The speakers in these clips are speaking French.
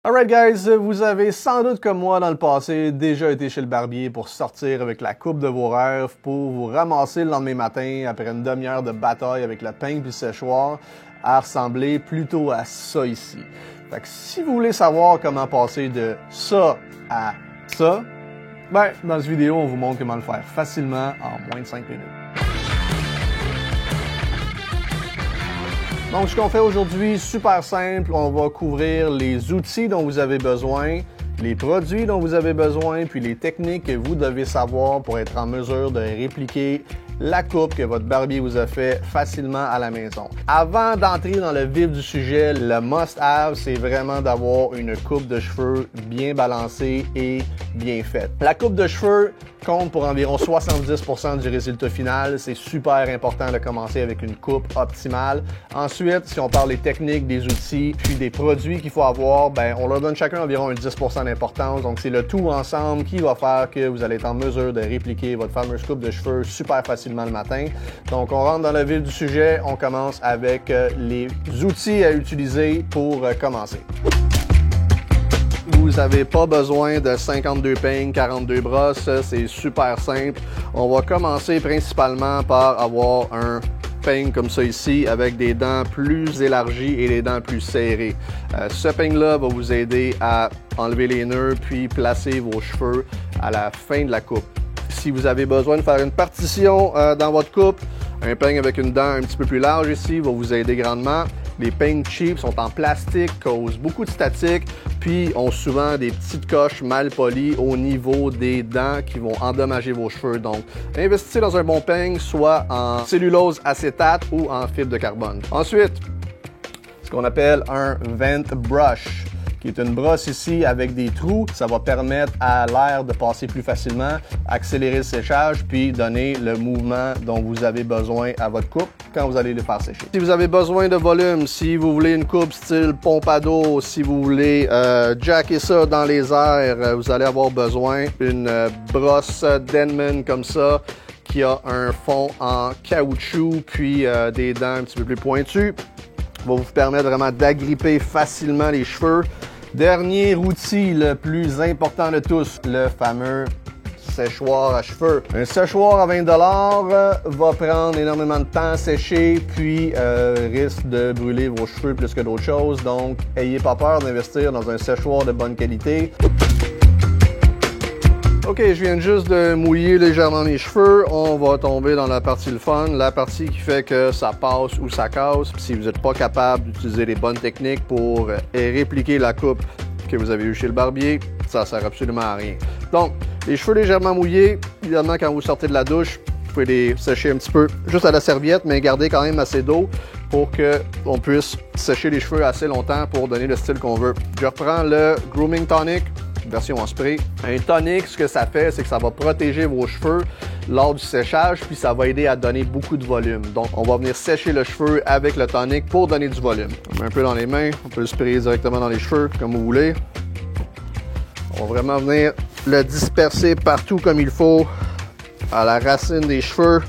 Alright guys, vous avez sans doute comme moi dans le passé déjà été chez le barbier pour sortir avec la coupe de vos rêves, pour vous ramasser le lendemain matin après une demi-heure de bataille avec le peigne et le séchoir à ressembler plutôt à ça ici. Fait que si vous voulez savoir comment passer de ça à ça, ben dans cette vidéo on vous montre comment le faire facilement en moins de 5 minutes. Donc, ce qu'on fait aujourd'hui, super simple, on va couvrir les outils dont vous avez besoin, les produits dont vous avez besoin, puis les techniques que vous devez savoir pour être en mesure de répliquer la coupe que votre barbier vous a fait facilement à la maison. Avant d'entrer dans le vif du sujet, le must-have, c'est vraiment d'avoir une coupe de cheveux bien balancée et bien faite. La coupe de cheveux compte pour environ 70% du résultat final. C'est super important de commencer avec une coupe optimale. Ensuite, si on parle des techniques, des outils, puis des produits qu'il faut avoir, ben on leur donne chacun environ un 10% d'importance. Donc, c'est le tout ensemble qui va faire que vous allez être en mesure de répliquer votre fameuse coupe de cheveux super facilement le matin. Donc, on rentre dans le vif du sujet. On commence avec les outils à utiliser pour commencer. Vous n'avez pas besoin de 52 peignes, 42 brosses, c'est super simple. On va commencer principalement par avoir un peigne comme ça ici avec des dents plus élargies et des dents plus serrées. Ce peigne-là va vous aider à enlever les nœuds puis placer vos cheveux à la fin de la coupe. Si vous avez besoin de faire une partition dans votre coupe, un peigne avec une dent un petit peu plus large ici va vous aider grandement. Les peignes cheap sont en plastique, causent beaucoup de statique, puis ont souvent des petites coches mal polies au niveau des dents qui vont endommager vos cheveux. Donc, investissez dans un bon peigne, soit en cellulose acétate ou en fibre de carbone. Ensuite, ce qu'on appelle un vent brush, qui est une brosse ici avec des trous. Ça va permettre à l'air de passer plus facilement, accélérer le séchage, puis donner le mouvement dont vous avez besoin à votre coupe quand vous allez le faire sécher. Si vous avez besoin de volume, si vous voulez une coupe style pompadour, si vous voulez jacker ça dans les airs, vous allez avoir besoin d'une brosse Denman comme ça, qui a un fond en caoutchouc, puis des dents un petit peu plus pointues. Va vous permettre vraiment d'agripper facilement les cheveux. Dernier outil, le plus important de tous, le fameux séchoir à cheveux. Un séchoir à 20$ va prendre énormément de temps à sécher, puis risque de brûler vos cheveux plus que d'autres choses. Donc, ayez pas peur d'investir dans un séchoir de bonne qualité. Ok, je viens juste de mouiller légèrement mes cheveux. On va tomber dans la partie le fun, la partie qui fait que ça passe ou ça casse. Si vous n'êtes pas capable d'utiliser les bonnes techniques pour répliquer la coupe que vous avez eue chez le barbier, ça ne sert absolument à rien. Donc, les cheveux légèrement mouillés, évidemment, quand vous sortez de la douche, vous pouvez les sécher un petit peu juste à la serviette, mais gardez quand même assez d'eau pour qu'on puisse sécher les cheveux assez longtemps pour donner le style qu'on veut. Je reprends le Grooming Tonic, version en spray. Un tonic, ce que ça fait, c'est que ça va protéger vos cheveux lors du séchage, puis ça va aider à donner beaucoup de volume. Donc, on va venir sécher le cheveu avec le tonic pour donner du volume. On met un peu dans les mains, on peut le sprayer directement dans les cheveux, comme vous voulez. On va vraiment venir le disperser partout comme il faut, à la racine des cheveux.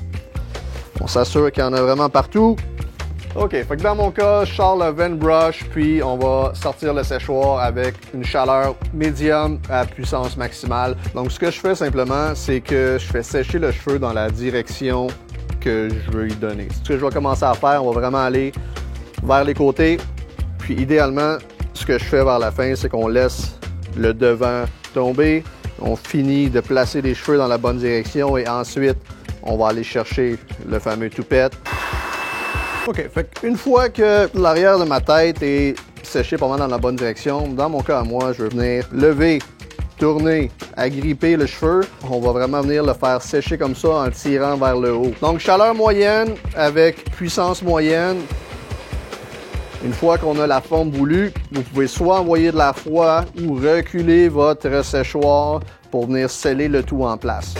On s'assure qu'il y en a vraiment partout. OK, fait que dans mon cas, je sors le vent brush, puis on va sortir le séchoir avec une chaleur médium à puissance maximale. Donc, ce que je fais simplement, c'est que je fais sécher le cheveu dans la direction que je veux y donner. Ce que je vais commencer à faire, on va vraiment aller vers les côtés. Puis, idéalement, ce que je fais vers la fin, c'est qu'on laisse le devant tomber. On finit de placer les cheveux dans la bonne direction et ensuite, on va aller chercher le fameux toupette. OK, fait qu'une fois que l'arrière de ma tête est séché pas mal dans la bonne direction, dans mon cas à moi, je vais venir lever, tourner, agripper le cheveu. On va vraiment venir le faire sécher comme ça en tirant vers le haut. Donc, chaleur moyenne avec puissance moyenne. Une fois qu'on a la forme voulue, vous pouvez soit envoyer de l'air froid ou reculer votre séchoir pour venir sceller le tout en place.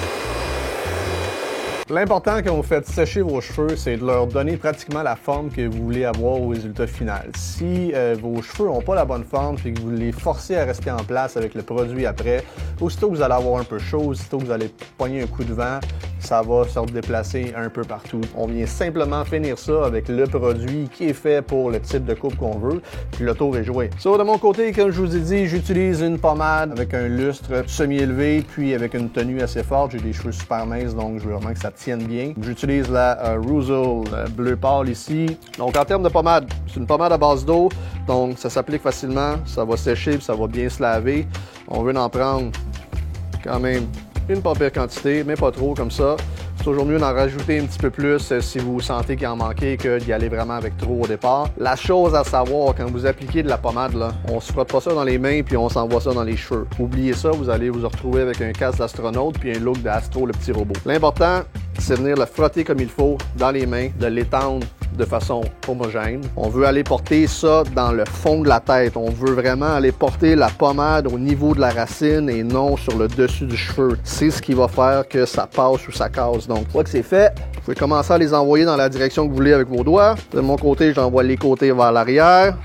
L'important quand vous faites sécher vos cheveux, c'est de leur donner pratiquement la forme que vous voulez avoir au résultat final. Si vos cheveux n'ont pas la bonne forme et que vous les forcez à rester en place avec le produit après, aussitôt que vous allez avoir un peu chaud, aussitôt que vous allez pogner un coup de vent, ça va se déplacer un peu partout. On vient simplement finir ça avec le produit qui est fait pour le type de coupe qu'on veut, puis le tour est joué. So, de mon côté, comme je vous ai dit, j'utilise une pommade avec un lustre semi-élevé, puis avec une tenue assez forte. J'ai des cheveux super minces, donc je veux vraiment que ça tienne bien. J'utilise la Rousel bleu pâle ici. Donc, en termes de pommade, c'est une pommade à base d'eau, donc ça s'applique facilement, ça va sécher, puis ça va bien se laver. On veut en prendre quand même une pas pire quantité, mais pas trop comme ça. C'est toujours mieux d'en rajouter un petit peu plus si vous sentez qu'il en manquait que d'y aller vraiment avec trop au départ. La chose à savoir, quand vous appliquez de la pommade, là, on se frotte pas ça dans les mains puis on s'envoie ça dans les cheveux. Oubliez ça, vous allez vous retrouver avec un casque d'astronaute puis un look d'Astro, le petit robot. L'important, c'est de venir le frotter comme il faut dans les mains, de l'étendre de façon homogène. On veut aller porter ça dans le fond de la tête. On veut vraiment aller porter la pommade au niveau de la racine et non sur le dessus du cheveu. C'est ce qui va faire que ça passe ou ça casse. Donc, une fois que c'est fait, vous pouvez commencer à les envoyer dans la direction que vous voulez avec vos doigts. De mon côté, j'envoie les côtés vers l'arrière.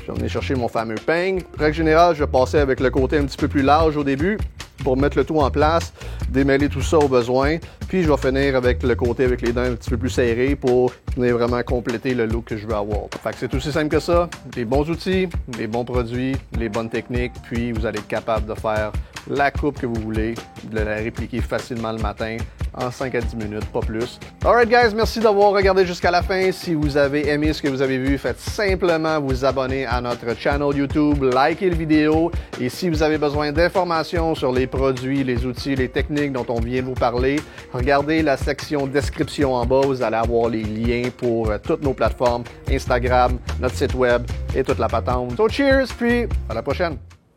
Je vais venir chercher mon fameux peigne. Règle générale, je vais passer avec le côté un petit peu plus large au début pour mettre le tout en place, démêler tout ça au besoin. Puis je vais finir avec le côté avec les dents un petit peu plus serrées pour venir vraiment compléter le look que je veux avoir. Fait que c'est aussi simple que ça. Des bons outils, des bons produits, les bonnes techniques, puis vous allez être capable de faire la coupe que vous voulez, de la répliquer facilement le matin en 5 à 10 minutes, pas plus. Alright guys, merci d'avoir regardé jusqu'à la fin. Si vous avez aimé ce que vous avez vu, faites simplement vous abonner à notre channel YouTube, likez la vidéo et si vous avez besoin d'informations sur les produits, les outils, les techniques dont on vient de vous parler, regardez la section description en bas, vous allez avoir les liens pour toutes nos plateformes, Instagram, notre site web et toute la patente. So cheers, puis à la prochaine!